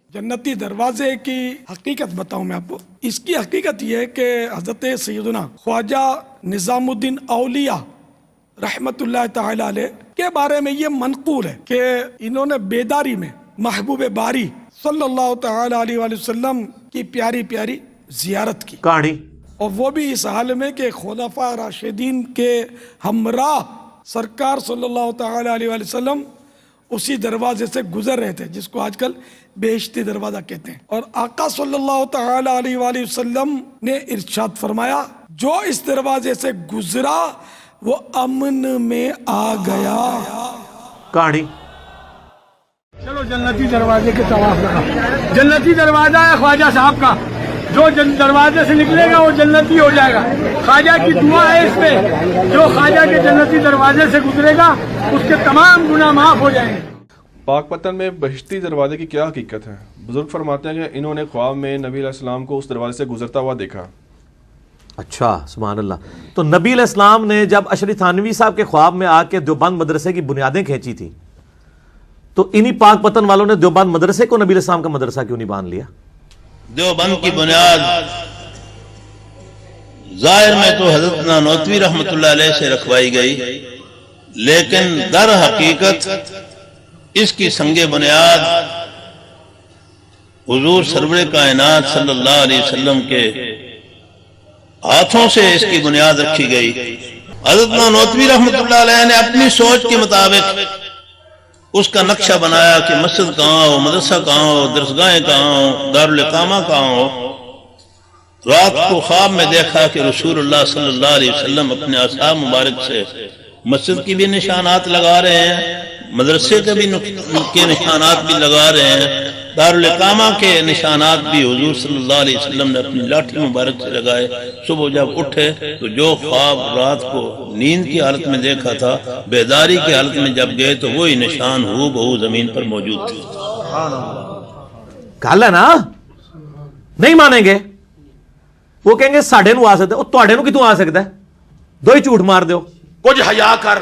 जन्नती दरवाजे की हकीकत बताऊं मैं आपको। इसकी हकीकत यह है कि हजरत सैयदना ख्वाजा निजामुद्दीन औलिया रहमतुल्लाह ताला अलैह के बारे में ये मनकूल है कि इन्होंने बेदारी में महबूब बारी सल्लल्लाहु ताला अलैहि वसल्लम की प्यारी प्यारी जियारत की कहानी, और वो भी इस हाल में कि खुलफा राशिदीन के हमराह सरकार सल्लल्लाहु ताला अलैहि वसल्लम उसी दरवाजे से गुजर रहे थे जिसको आजकल बेहश्ती दरवाजा कहते हैं। और आका सल्लल्लाहु ताला अलैहि वसल्लम ने इरशाद फरमाया, जो इस दरवाजे से गुजरा वो अमन में आ गया। कहानी। चलो जन्नती दरवाजे के तवाफ लगा। जन्नती दरवाजा है ख्वाजा साहब का, जो दरवाजे से निकलेगा वो जन्नती हो जाएगा। ख्वाजा की दुआ है इस पे, जो ख्वाजा के जन्नती दरवाजे से गुजरेगा उसके तमाम गुनाह माफ हो जाएंगे। पाकपतन में बहिश्ती दरवाजे की क्या हकीकत है? बुजुर्ग फरमाते हैं कि इन्होंने ख्वाब में नबी अलैहिस्सलाम को उस दरवाजे से गुजरता हुआ देखा। अच्छा, सुभान अल्लाह। तो नबी अलैहिस्सलाम ने जब अशरी थानवी साहब के ख्वाब में आके देवबंद मदरसे की बुनियादें खींची थी, तो इन्हीं पाक पतन वालों ने देवबंद मदरसे को नबी अलैहिस्सलाम का मदरसा क्यों नहीं बांध लिया? देवबंद की बुनियाद जाहिर में तो हजरत नानोतवी रहमतुल्लाह अलैह से रखवाई गई, लेकिन दर हकीकत इसकी संगे बुनियाद हुजूर सरवरे कायनात सल्लल्लाहु अलैहि वसल्लम के हाथों से इसकी बुनियाद रखी गई। हजरत नानोतवी रहमतुल्लाह अलैह ने अपनी सोच के मुताबिक उसका नक्शा बनाया कि मस्जिद कहाँ हो, मदरसा कहाँ हो, दरसगाहें कहाँ हो, दारुल इकामा कहाँ हो। रात को ख्वाब में देखा कि रसूलुल्लाह सल्लल्लाहु अलैहि वसल्लम अपने असहाब मुबारक से मस्जिद की भी निशानात लगा रहे हैं, मदरसे के भी निशानात भी लगा रहे हैं, दारुल इकामा के निशानात भी हुजूर सल्लल्लाहु अलैहि वसल्लम ने अपनी लाठी मुबारक से लगाए। सुबह जब उठे तो जो ख्वाब रात को नींद की हालत में देखा था, बेदारी की हालत में जब गए तो वही निशान हूबहू जमीन पर मौजूद थे। गल है ना, नहीं मानेंगे। वो कहेंगे साढ़े नू आ सकता है, तुहाडे नू कितों आ सकता है? दो ही झूठ मार दो, कुछ हया कर।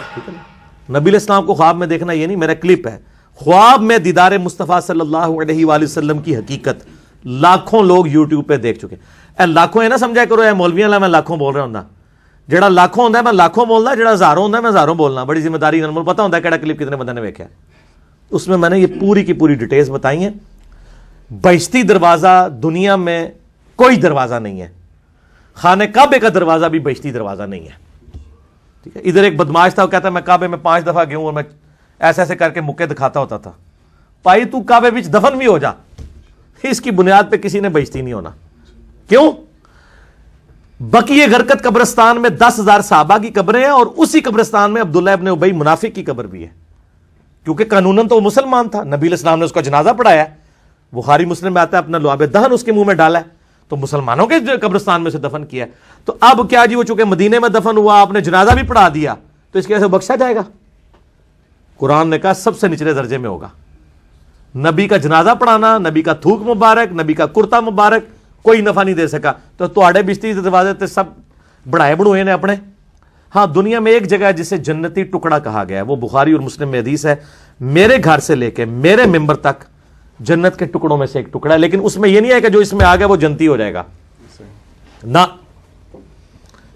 नबी अलैहिस्सलाम को ख्वाब में देखना ये नहीं, मेरा क्लिप है ख्वाब में दीदार मुस्तफ़ा सल्लल्लाहु अलैहि वसल्लम की हकीकत लाखों लोग यूट्यूब पे देख चुके। ए लाखों है ना समझा करो, मौलवियां ला मैं लाखों बोल रहा हूं, जेड़ा लाखों होंदा मैं लाखों बोलना, जेड़ा हजारों होंदा मैं हजारों बोलना। बड़ी जिम्मेदारी नाल पता होंदा केड़ा क्लिप कितने बंदे ने वेख्या। उसमें मैंने ये पूरी की पूरी डिटेल्स बताई हैं। बहिश्ती दरवाजा दुनिया में कोई दरवाजा नहीं है, खाने काबे का दरवाजा भी बहिश्ती दरवाजा नहीं है। ठीक है, इधर एक बदमाश था, वो कहता मैं काबे में 5 दफा गया हूं और मैं ऐसे ऐसे करके मुक्के दिखाता होता था। भाई तू काबे बीच दफन भी हो जा, इसकी बुनियाद पे किसी ने बहिश्ती नहीं होना। क्यों? बकीए गरकत कब्रिस्तान में 10,000 साहबा की कब्रें हैं और उसी कब्रिस्तान में अब्दुल्ला इब्न उबई मुनाफिक की कब्र भी है, क्योंकि कानूनन तो वो मुसलमान था। नबी अलैहिस्सलाम ने उसका जनाजा पढ़ाया, बुखारी मुस्लिम में आता है, अपना लुआब दहन उसके मुंह में डाला है, तो मुसलमानों के कब्रिस्तान में से दफन किया। तो अब क्या जी, वो चूंकि मदीने में दफन हुआ, आपने जनाजा भी पढ़ा दिया, तो इसके ऐसे बख्शा जाएगा? कुरान ने कहा सबसे निचले दर्जे में होगा। नबी का जनाजा पढ़ाना, नबी का थूक मुबारक, नबी का कुर्ता मुबारक कोई नफा नहीं दे सका। तो तुहाडे बिस्ती दरवाजे ते सब बढ़ाए बढ़ोए ने अपने। हाँ, दुनिया में एक जगह है जिसे जन्नती टुकड़ा कहा गया है, वो बुखारी और मुस्लिम में हदीस है, मेरे घर से लेके मेरे मिंबर तक जन्नत के टुकड़ों में से एक टुकड़ा है। लेकिन उसमें यह नहीं है कि जो इसमें आ गया वो जन्नती हो जाएगा ना।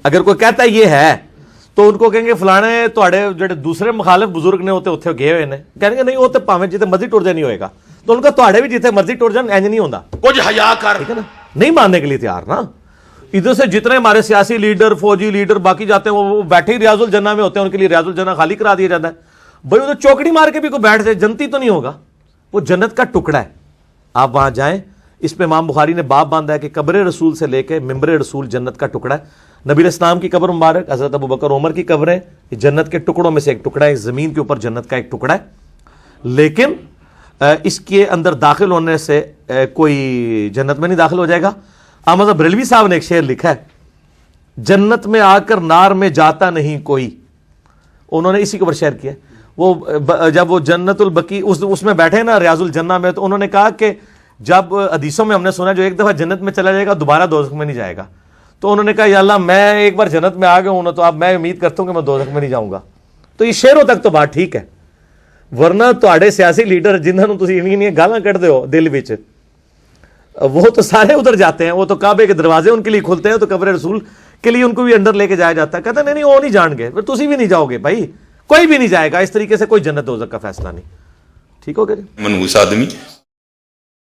अगर कोई कहता है ये है तो उनको कहेंगे फलाने तुहाडे जेडे दूसरे मुखालिफ बुजुर्ग ने होते उत्थे गए हुए ने, कहेंगे नहीं वो तो भावें जिते मर्जी टुर जाए नहीं होएगा। तो उनका तुहाडे भी जिते मर्जी टुर जान इंज नहीं होता, कुछ हया कर। ठीक है ना, नहीं मानने के लिए तैयार ना। इधर से जितने हमारे सियासी लीडर, फौजी लीडर बाकी जाते हैं, वो बैठे ही रियाजुल जन्ना में होते हैं, उनके लिए रियाजुल जन्ना खाली करा दिया जाता है। भाई उधर चौकड़ी मार के भी कोई बैठ जाए, जन्नती तो नहीं होगा, वो जन्नत का टुकड़ा है। आप वहां जाएं, इस पे इमाम बुखारी ने बाब बांधा है कि कब्र रसूल से लेके मिंबर रसूल जन्नत का टुकड़ा है। नबी अलैहिस्सलाम की कब्र मुबारक, हजरत अबू बकर उमर की कब्र है, जन्नत के टुकड़ों में से एक टुकड़ा है, जमीन के ऊपर जन्नत का एक टुकड़ा है। लेकिन इसके अंदर दाखिल होने से कोई जन्नत में नहीं दाखिल हो जाएगा। अहमद बरेलवी साहब ने एक शेर लिखा है, जन्नत में आकर नार में जाता नहीं कोई। उन्होंने इसी के ऊपर शेर किया। वो जब वो जन्नतुल बकी उसमें बैठे ना रियाजुल जन्ना में, तो उन्होंने कहा कि जब हदीसों में हमने सुना जो एक दफा जन्नत में चला जाएगा दोबारा दोज़ख में नहीं जाएगा। तो उन्होंने कहा या अल्लाह मैं एक बार जन्नत में आ गया हूं ना, तो अब मैं उम्मीद करता हूं कि मैं दोज़ख में नहीं जाऊंगा। तो ये शेरों तक तो बात ठीक है, वरना तुहाडे सियासी लीडर जिन्हां नूं तुसीं इन्नियां गालां कढदे हो दिल विच, وہ تو سارے ادھر جاتے ہیں, وہ تو کعبے کے دروازے ان کے لیے کھلتے ہیں, تو قبر رسول کے لیے ان کو بھی انڈر لے کے جایا جاتا ہے. کہتے ہیں نہیں وہ نہیں جان گے, پھر تسی بھی نہیں جاؤ گے بھائی, کوئی بھی نہیں جائے گا. اس طریقے سے کوئی جنت دوزخ کا فیصلہ نہیں. ٹھیک ہو گیا جی. منحوس آدمی